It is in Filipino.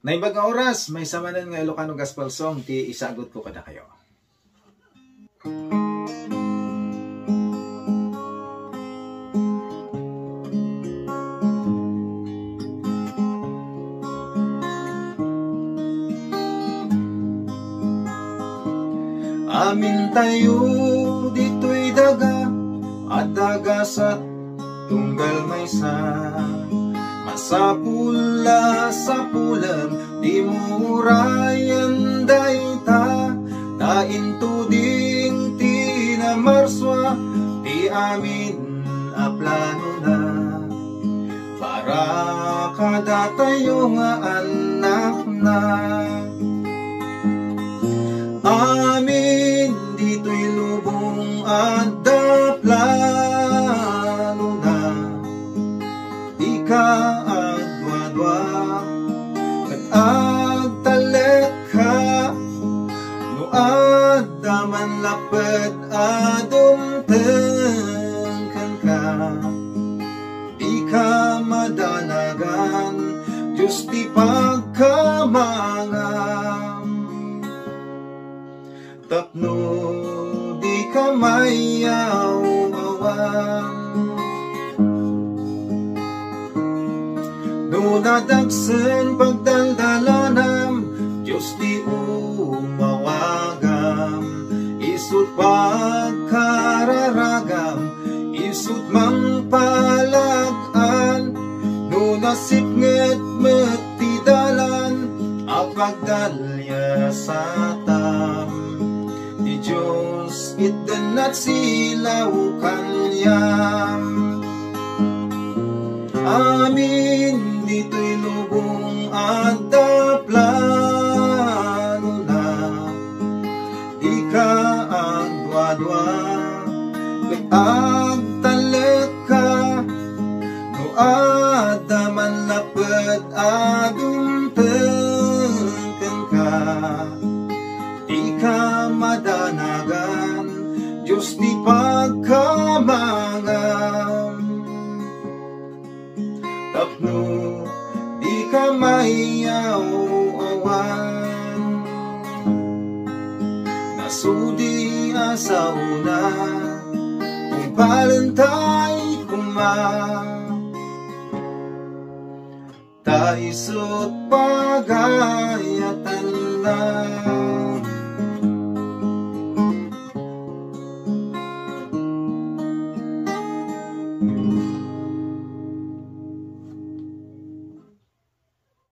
Naibag nga oras, may samanan nga Ilocano Gospel Song, ti isagot ko kada kayo. Amin tayo dito'y daga at daga sa tunggal maysa. Masapula sa pulang di murayan dayta, dainto ding ti na marswa ti amin a plano na. Para kada tayo nga anak na. Amin dito'y lubong at da plano na. Ika agwadwa kat agtalek ka, no adda man lapad adumtengkan ka. Ika madanagan Diyos di pagkamangam, tapno di ka mayaw-awan. No nadagsen pagdaldalanam, Diyos di umawagam. Isut pagkararagam, isut mangpalagan. No nasipnget metidalan, apagdalya sa tam. Di Diyos itdenat silaw kanyam. Amin dito'y lubong at da plano na. Di ka agwadwa kat agtalek ka, no adda man lapad adumtengken ka. Di ka madanagan Diyos di pagkamangam, tapno di ka mayaw-awan. Nasudi sa una kung palantay kuma, taisot pagayatan na.